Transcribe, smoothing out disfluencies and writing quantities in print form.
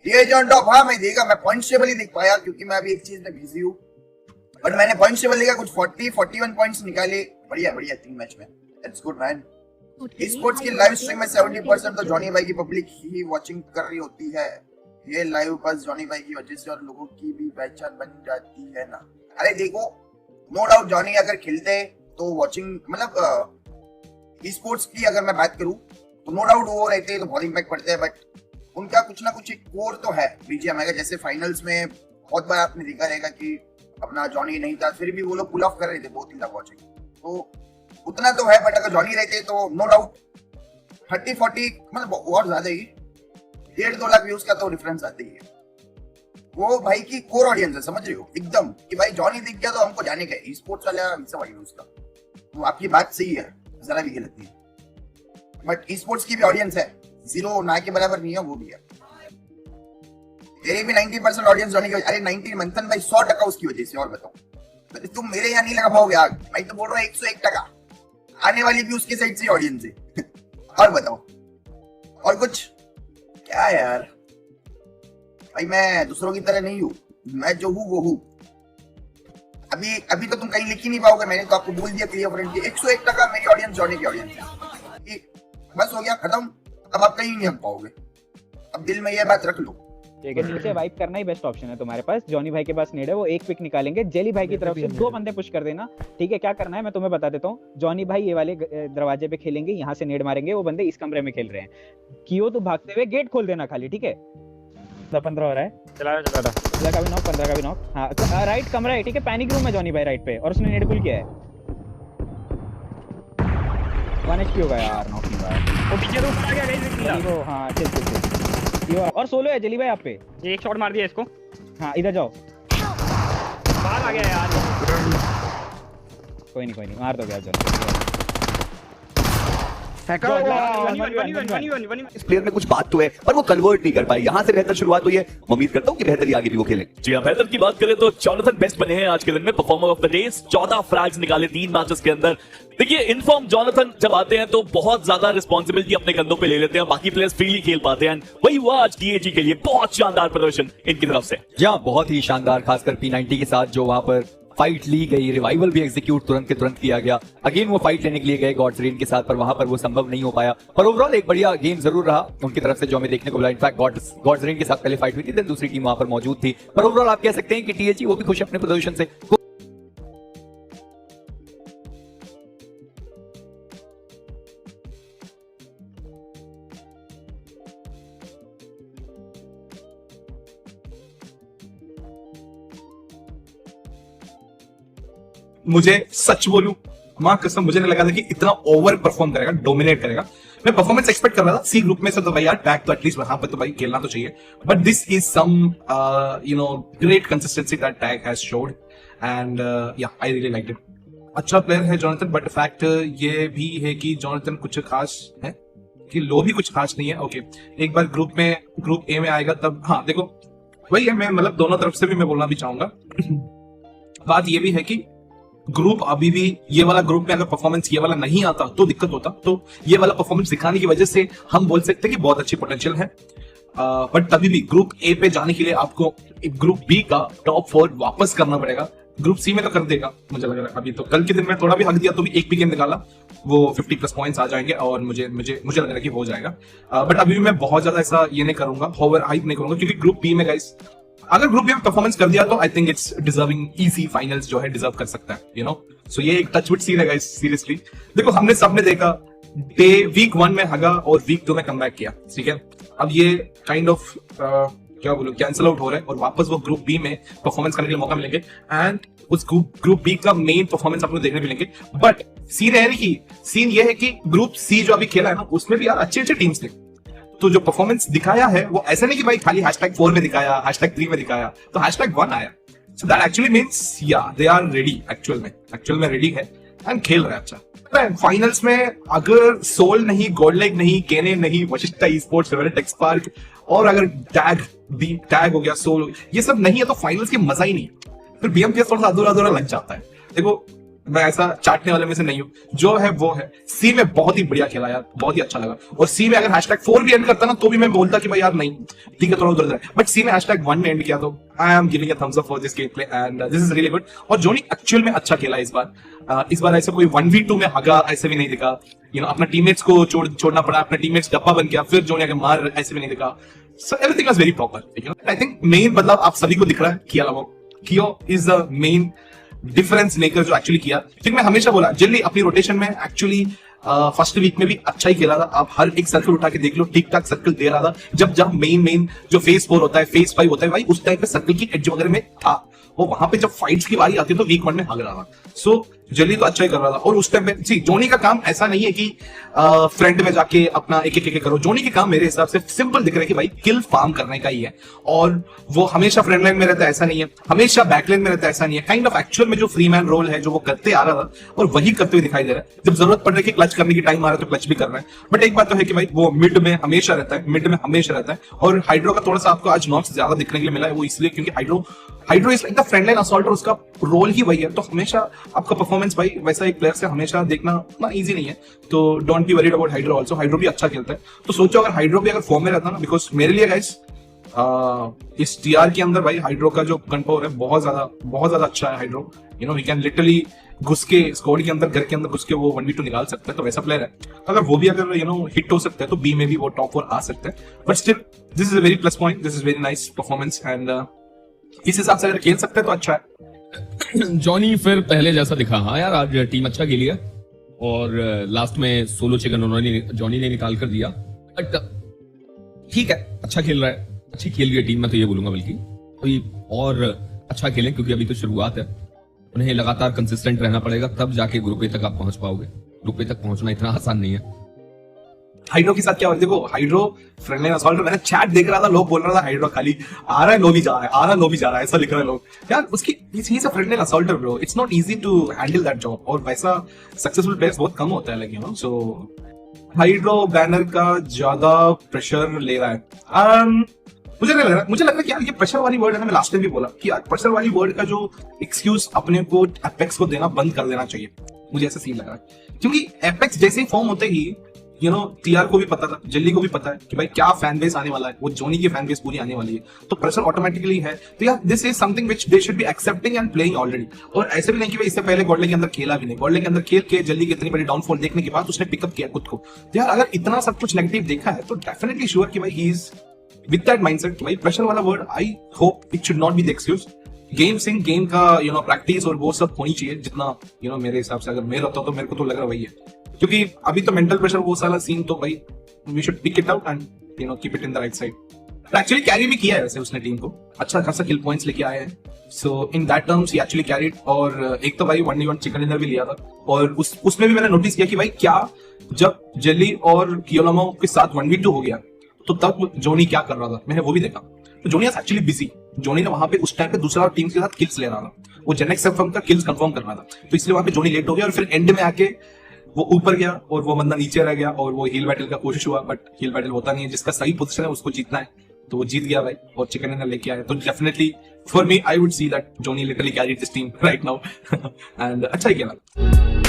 Agent of, हाँ मैं देखा, मैं पॉइंट्स टेबल ही देख पाया क्योंकि मैं अभी एक चीज में बिजी हूँ, बट मैंने पॉइंट्स टेबल देखा, कुछ 41 पॉइंट्स निकाले। बढ़िया बढ़िया 3 मैच में, इट्स गुड मैन। स्पोर्ट्स की लाइव स्ट्रीम में 70% तो जॉनी भाई की पब्लिक ही वॉचिंग कर रही होती है। ये लाइव बस जॉनी भाई की वजह से और लोगों की भी पहचान बन जाती है ना। अरे देखो, नो डाउट जॉनी अगर खेलते तो वॉचिंग, मतलब स्पोर्ट्स की अगर मैं बात करूं तो नो डाउट वो रहते तो बहुत इम्पैक्ट पड़ते हैं, बट उनका कुछ ना कुछ एक कोर तो है बीजीएम का। जैसे फाइनल्स में बहुत बार आपने देखा रहेगा कि अपना जॉनी नहीं था, फिर भी वो लोग पुल ऑफ कर रहे थे, बहुत ही लव वॉचिंग, तो उतना तो है। बट अगर जॉनी रहते तो नो डाउट 30-40 मतलब और ज्यादा ही 1.5-2 लाख व्यूज का तो डिफरेंस आते ही है। वो भाई की कोर ऑडियंस है, समझ रहे हो एकदम, कि भाई जॉनी दिख गया तो हमको जाने का है। स्पोर्ट्स वाला हिस्सा भाई उसका, तो आपकी बात सही है, जरा भी गलत नहीं, बट स्पोर्ट्स की भी ऑडियंस है, जीरो ना के बराबर नहीं है, वो भी है। तेरे भी 90% ऑडियंस जॉनी की, अरे 90 मंथन भाई 100% उसकी वजह से। और बताओ, तुम मेरे यहाँ नहीं लगा पाओगे आग, भाई तो बोल रहा हूँ 101% आने वाली भी उसके साइड से ऑडियंस है। और बताओ, और कुछ क्या यार भाई, मैं दूसरों की तरह नहीं हूँ, मैं जो हूँ वो हूँ। अभी तो तुम कहीं लिख ही नहीं पाओगे, मैंने तो आपको बोल दिया क्लियर फ्रेंड, 101% मेरी ऑडियंस जॉनी की ऑडियंस है, बस हो गया खत्म। अब आप कहीं नहीं हम पाओगे, अब दिल में ये बात रख लो। ठीक है, नीचे वाइप करना ही बेस्ट ऑप्शन है तुम्हारे पास। जॉनी भाई के पास नेड है, वो एक पिक निकालेंगे। जेली भाई की तरफ से 2 बंदे पुश कर देना, ठीक है। क्या करना है मैं तुम्हें बता देता हूँ। जॉनी भाई ये वाले दरवाजे पे खेलेंगे, यहाँ से नेड मारेंगे, वो बंदे इस कमरे में खेल रहे हैं। कियो तो भागते हुए गेट खोल देना खाली, ठीक है। 15 हो रहा है, चला 15 का भी नॉक, 15 का भी नॉक। हाँ राइट कमरा है, ठीक है। पैनिक रूम है जॉनी भाई राइट पे, और उसने नेड पुल किया है। 1 HP होगा यार, नॉक नहीं हुआ। वो पीछे तो आ गया गाइस, वो हाँ चल और सोलो है जली भाई आप पे। एक शॉट मार दिया इसको। हाँ इधर जाओ, बाहर आ गया यार। कोई नहीं मार दो यार, चलो। इस प्लेयर में कुछ बात तो है पर वो कन्वर्ट नहीं कर पाए। यहाँ से बेहतर शुरुआत हुई है, उम्मीद करता हूँ कि बेहतर ही आगे भी वो खेलें। जी हाँ, बेहतर की बात करें तो जॉनथन बेस्ट बने हैं आज के दिन में, परफॉर्मर ऑफ द डे। 14 फ्रैग्स निकाले 3 मैचेस के अंदर। देखिए इनफॉर्म जॉनथन जब आते हैं तो बहुत ज्यादा रिस्पॉन्सिबिलिटी अपने कंधों पे ले लेते हैं, बाकी प्लेयर्स फ्रीली खेल पाते हैं। वही हुआ आज टीएजी के लिए, बहुत शानदार प्रदर्शन इनकी तरफ से। जहाँ बहुत ही शानदार, खासकर P90 के साथ जो वहां पर फाइट ली गई, रिवाइवल भी एग्जीक्यूट तुरंत के तुरंत किया गया। अगेन वो फाइट लेने के लिए गए गॉड्स रेन के साथ, पर वहां पर वो संभव नहीं हो पाया। पर ओवरऑल एक बढ़िया गेम जरूर रहा उनकी तरफ से जो हमें देखने को मिला। इनफैक्ट गॉड्स रेन के साथ पहले फाइट हुई थी, देन दूसरी टीम वहां पर मौजूद थी। पर ओवरऑल आप कह सकते हैं कि टीएजी वो भी खुश अपने प्रदर्शन से। मुझे सच बोलूं, मां कसम मुझे नहीं लगा था कि इतना ओवर परफॉर्म करेगा, डोमिनेट करेगा। मैं परफॉर्मेंस एक्सपेक्ट कर रहा था सी ग्रुप में से, तो भाई यार टैग तो एटलीस्ट वहां पे तो भाई खेलना तो चाहिए। But this is some great consistency that tag has showed, and yeah I really liked it. अच्छा प्लेयर है जॉनथन, बट फैक्ट ये भी है कि जॉनथन कुछ खास है कि लो भी कुछ खास नहीं है। ओके, एक बार ग्रुप ए में आएगा तब, हाँ देखो वही है, मैं मतलब दोनों तरफ से भी मैं बोलना भी चाहूंगा। बात ये भी है कि ग्रुप अभी भी, ये वाला ग्रुप में अगर परफॉर्मेंस ये वाला नहीं आता तो दिक्कत होता, तो ये वाला परफॉर्मेंस दिखाने की वजह से हम बोल सकते हैं कि बहुत अच्छी पोटेंशियल है। बट तभी भी ग्रुप ए पे जाने के लिए आपको ग्रुप बी का टॉप 4 वापस करना पड़ेगा। ग्रुप सी में तो कर देगा मुझे लग रहा है। अभी तो कल के दिन में थोड़ा भी हक दिया तो भी एक भी गेम निकाला, वो 50+ पॉइंट्स आ जाएंगे और मुझे लग रहा है कि हो जाएगा। बट अभी भी मैं बहुत ज्यादा ऐसा ये नहीं करूंगा, ओवर हाइप नहीं करूंगा, क्योंकि ग्रुप बी में गाइस अगर ग्रुप बी में परफॉर्मेंस कर दिया तो I think it's deserving, easy finals जो है डिजर्व कर सकता है, यू नो। सो ये एक टचवुड सीन है गाइस, सीरियसली। देखो हमने सबने देखा डे वीक 1 में हगा और वीक 2 में कमबैक किया, ठीक है। अब ये काइंड ऑफ क्या बोलूं, कैंसिल आउट हो रहा है और वापस वो ग्रुप बी में परफॉर्मेंस करने के लिए मौका मिलेंगे, एंड उस ग्रुप बी का मेन परफॉर्मेंस आप लोग देखने मिलेंगे। बट सीन ये है कि ग्रुप सी जो अभी खेला है ना, उसमें भी यार अच्छे टीम्स थे, तो जो परफॉर्मेंस दिखाया है वो ऐसा नहीं कि भाई खाली #4 में दिखाया, #3 में दिखाया, तो #1 आया। सो दैट एक्चुअली मींस या दे आर रेडी, एक्चुअल में रेडी है एंड खेल रहा है अच्छा। फाइनल्स में अगर सोल नहीं, गॉडलाइक नहीं, केने नहीं, वशिष्ठा ई-स्पोर्ट्स, टेक्स पार्क, और अगर टैग हो गया, सोल, ये सब नहीं है तो फाइनल्स की मजा ही नहीं है। फिर बीएमपीएस थोड़ा सा अधूरा लग जाता है। देखो मैं ऐसा चाटने वाले में से नहीं हूँ, जो है वो है। सी में बहुत ही बढ़िया खेला यार, बहुत ही अच्छा लगा। और सी में अगर #4 भी एंड करता ना तो भी मैं बोलता कि भाई यार नहीं ठीक है थोड़ा उधर है, बट सी में #1 में एंड किया तो I am giving a thumbs up for this game play and this is really good. और जोनी एक्चुअल में अच्छा खेला इस बार ऐसा कोई 1v2 में हगा ऐसे भी नहीं दिखा, अपना टीममेट्स को छोड़ना पड़ा, अपना टीममेट्स डब्बा बन गया फिर जोनी आके मार ऐसे भी नहीं दिखा। So everything was very proper. I think main बदलाव आप सभी को दिख रहा है, कियो is the main difference maker जो एक्चुअली किया। फिर मैं हमेशा बोला जल्दी अपनी रोटेशन में एक्चुअली फर्स्ट वीक में भी अच्छा ही खेला था। आप हर एक सर्कल उठा के देख लो, ठीक ठाक सर्कल दे रहा था। जब मेन जो फेज 4 होता है, फेज 5 होता है, भाई उस टाइम पे सर्कल की एज वगैरह में था वो। वहां पे जब फाइट्स की बारी आती है तो वीक 1 में भाग रहा था। सो जल्दी तो अच्छा ही कर रहा था। और उस टाइम पे जोनी का काम ऐसा नहीं है कि फ्रंट में जाके अपना एक करो। जोनी के काम मेरे हिसाब से सिंपल दिख रहा है कि भाई किल फार्म करने का ही है, और वो हमेशा फ्रंट लाइन में रहता है ऐसा नहीं है, हमेशा बैक लाइन में रहता है ऐसा नहीं है। काइंड ऑफ एक्चुअल में जो फ्री मैन रोल है जो वो करते आ रहा था और वही करते हुए दिखाई दे रहा है। जब जरूरत पड़ रही है क्लच करने की टाइम आ रहा है तो क्लच भी कर रहा है। बट एक बात तो है कि भाई वो मिड में हमेशा रहता है, और हाइड्रो का थोड़ा सा आपको आज नॉक्स ज्यादा दिखने के लिए मिला है। वो इसलिए क्योंकि hydro is like the front line assaulter, उसका रोल ही वही है। तो हमेशा आपका परफॉर्मेंस भाई वैसा एक प्लेयर से हमेशा देखना उतना इजी नहीं है। तो don't be worried about hydro also. Hydro भी अच्छा खेलता है। तो सोचो अगर हाइड्रो भी अगर फॉर्म में रहता ना, बिकॉज मेरे लिए गाइस इस टीआर के अंदर भाई हाइड्रो का जो कंट्रोल है बहुत ज्यादा अच्छा है। हाइड्रो वी कैन लिटरली घुस के स्क्वाड के अंदर, घर के अंदर घुस के वो 1v2 निकाल सकता है। तो वैसा प्लेयर है। तो अगर वो भी अगर हिट हो सकता है तो बी में भी वो टॉप 4 आ सकते हैं। But still this is a very plus point, this is very nice performance and इस हिसाब से अगर खेल सकते हैं तो अच्छा है। जॉनी फिर पहले जैसा दिखा। हाँ यार आज टीम अच्छा खेली है और लास्ट में सोलो चिकन उन्होंने जॉनी ने निकाल कर दिया। बट ठीक है, अच्छा खेल रहा है, अच्छी खेल रही है टीम, मैं तो ये बोलूंगा। बल्कि कोई और अच्छा खेलें क्योंकि अभी तो शुरुआत है। उन्हें लगातार कंसिस्टेंट रहना पड़ेगा, तब जाके ग्रुप ए तक आप पहुंच पाओगे। ग्रुप ए तक पहुंचना इतना आसान नहीं है। हाइड्रो के साथ क्या हो रहा है देखो, हाइड्रो फ्रंट लाइन असॉल्टर, मैंने चैट देख रहा था, लोग बोल रहा था हाइड्रो खाली आ रहा है लो भी जा रहा है, आ रहा है लो भी जा रहा है, ऐसा लिख रहे हैं लोग। यार उसकी he is a front line assaulter bro, it's not easy to handle that job. और वैसा सक्सेसफुल प्लेयर्स बहुत कम होता है लेकिन सो हाइड्रो बैनर का ज्यादा प्रेशर ले रहा है। मुझे लग रहा है कि यार ये प्रेशर वाली वर्ड है ना, मैं लास्ट टाइम भी बोला कि यार प्रेशर वाली वर्ड का जो एक्सक्यूज अपने को एपेक्स को देना बंद कर देना चाहिए। मुझे ऐसा सीन लग रहा है क्योंकि एपेक्स जैसे ही फॉर्म होते ही टीआर को भी पता था, जल्दी को भी पता है कि भाई क्या फैन बेस आने वाला है, वो जोनी की फैन बेस पूरी आने वाली है, तो प्रेशर ऑटोमेटिकली है। तो यार this is something which they should be accepting and playing already. और ऐसे भी नहीं कि भाई इससे पहले गॉडले के अंदर खेला भी नहीं, गॉडले के अंदर खेल के जल्दी की इतनी बड़ी डाउनफॉल देखने के बाद उसने पिकअप किया खुद को। तो यार अगर इतना सब कुछ नेगेटिव देखा है तो डेफिनेटली श्योर कि भाई he is with that mindset कि भाई प्रेशर वाला word I hope it should not be the excuse. Game का प्रैक्टिस और वो सब होनी चाहिए जितना मेरे हिसाब से अगर मैं रहता तो मेरे को तो लग रहा वही है। क्योंकि अभी तो मेंटल प्रेशर वो साला सीन तो भाई we should pick it out and keep it in the right side. Actually carry भी किया है वैसे उसने टीम को, अच्छा खासा किल पॉइंट्स लेके आए हैं। So in that terms he actually carried. और एक तो भाई 1v1 चिकन डिनर भी लिया था और उसमें भी मैंने नोटिस किया कि भाई क्या जब जेली और कियोलामो के साथ 1v2 हो गया तो तब जोनी क्या कर रहा था, मैंने वो भी देखा। तो जोनी एक्चुअली बिजी, जोनी ने वहां पे उस टाइम पे दूसरा टीम के साथ किल्स ले रहा था, वो जेनेक्स एफएम का किल्स कंफर्म कर रहा था। तो इसलिए वहां पे जोनी लेट हो गया और फिर एंड में आके वो ऊपर गया और वो बंदा नीचे रह गया और वो हील बैटल का कोशिश हुआ, बट हील बैटल होता नहीं है। जिसका सही पोजीशन है उसको जीतना है, तो वो जीत गया भाई और चिकन डिनर लेके आया। तो definitely for me I would see that Johnny literally carried this team right now and अच्छा ही खेला।